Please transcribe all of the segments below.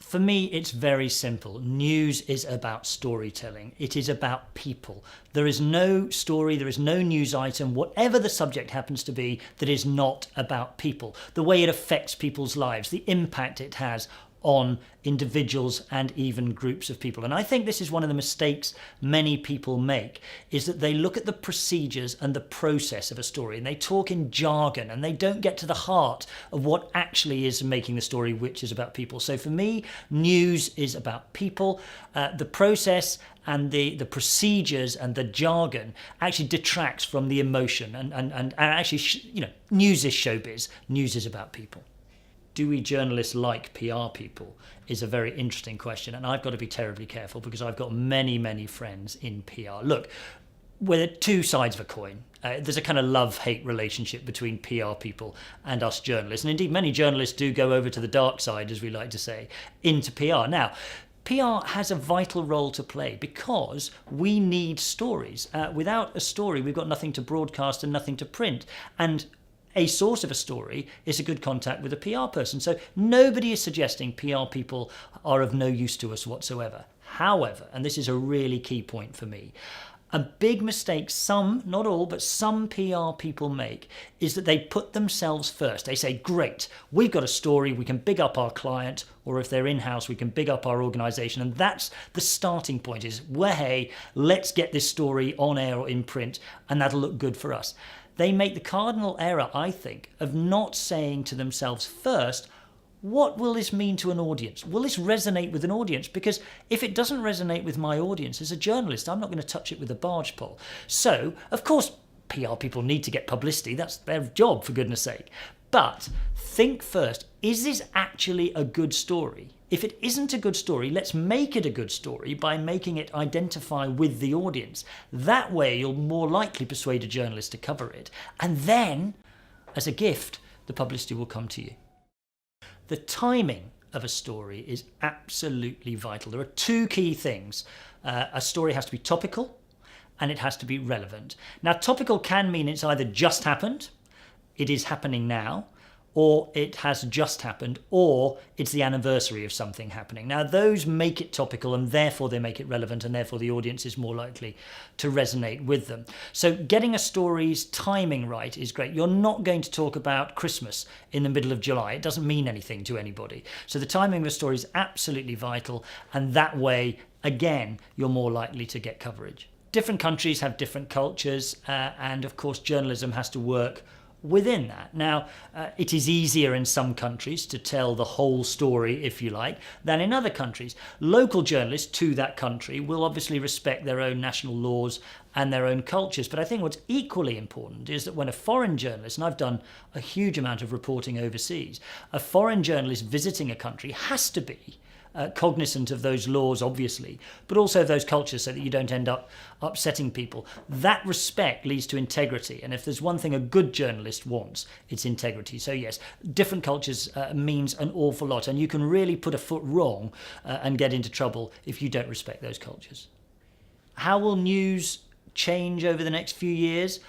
For me, it's very simple. News is about storytelling. It is about people. There is no story, there is no news item, whatever the subject happens to be, that is not about people. The way it affects people's lives, the impact it has on individuals and even groups of people. And I think this is one of the mistakes many people make, is that they look at the procedures and the process of a story and they talk in jargon and they don't get to the heart of what actually is making the story, which is about people. So for me, news is about people. The process and the procedures and the jargon actually detracts from the emotion, and actually, news is showbiz. News is about people. Do we journalists like PR people is a very interesting question, and I've got to be terribly careful because I've got many, many friends in PR. Look, we're two sides of a coin. There's a kind of love-hate relationship between PR people and us journalists, and indeed many journalists do go over to the dark side, as we like to say, into PR. Now, PR has a vital role to play because we need stories. Without a story, we've got nothing to broadcast and nothing to print. And a source of a story is a good contact with a PR person. So nobody is suggesting PR people are of no use to us whatsoever. However, and this is a really key point for me, a big mistake some, not all, but some PR people make is that they put themselves first. They say, great, we've got a story, we can big up our client, or if they're in-house, we can big up our organisation. And that's the starting point is, well, hey, let's get this story on air or in print, and that'll look good for us. They make the cardinal error, I think, of not saying to themselves first, what will this mean to an audience? Will this resonate with an audience? Because if it doesn't resonate with my audience as a journalist, I'm not going to touch it with a barge pole. So, of course, PR people need to get publicity. That's their job, for goodness sake. But think first, is this actually a good story? If it isn't a good story, let's make it a good story by making it identify with the audience. That way, you'll more likely persuade a journalist to cover it. And then, as a gift, the publicity will come to you. The timing of a story is absolutely vital. There are two key things. A story has to be topical and it has to be relevant. Now, topical can mean it's either just happened, it is happening now, or it has just happened, or it's the anniversary of something happening. Now, those make it topical and therefore they make it relevant, and therefore the audience is more likely to resonate with them. So getting a story's timing right is great. You're not going to talk about Christmas in the middle of July. It doesn't mean anything to anybody. So the timing of a story is absolutely vital, and that way, again, you're more likely to get coverage. Different countries have different cultures, and of course journalism has to work within that. Now, it is easier in some countries to tell the whole story, if you like, than in other countries. Local journalists to that country will obviously respect their own national laws and their own cultures. But I think what's equally important is that when a foreign journalist, and I've done a huge amount of reporting overseas, a foreign journalist visiting a country has to be cognizant of those laws, obviously, but also those cultures so that you don't end up upsetting people. That respect leads to integrity. And if there's one thing a good journalist wants, it's integrity. So yes, different cultures means an awful lot. And you can really put a foot wrong and get into trouble if you don't respect those cultures. How will news change over the next few years?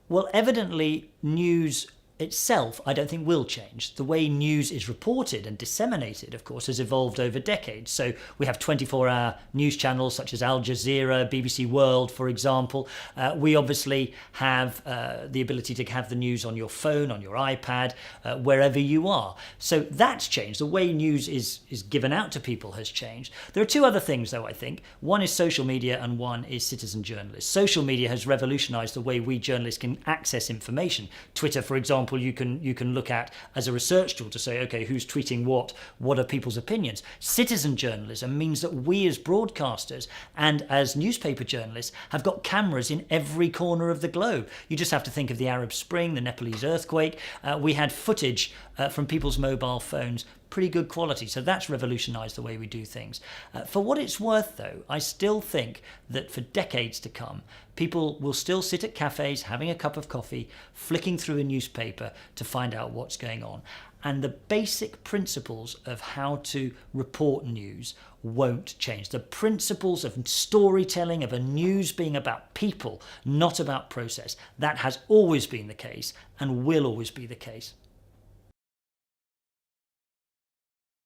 Well, evidently, news itself, I don't think will change. The way news is reported and disseminated, of course, has evolved over decades. So we have 24-hour news channels such as Al Jazeera, BBC World, for example. We obviously have the ability to have the news on your phone, on your iPad, wherever you are. So that's changed. The way news is given out to people has changed. There are two other things, though, I think. One is social media and one is citizen journalists. Social media has revolutionized the way we journalists can access information. Twitter, for example, you can look at as a research tool to say, okay, who's tweeting what are people's opinions. Citizen journalism means that we as broadcasters and as newspaper journalists have got cameras in every corner of the globe. You just have to think of the Arab Spring, the Nepalese earthquake. We had footage from people's mobile phones, pretty good quality. So that's revolutionized the way we do things. For what it's worth, though, I still think that for decades to come, people will still sit at cafes having a cup of coffee, flicking through a newspaper to find out what's going on. And the basic principles of how to report news won't change. The principles of storytelling, of a news being about people, not about process, that has always been the case and will always be the case.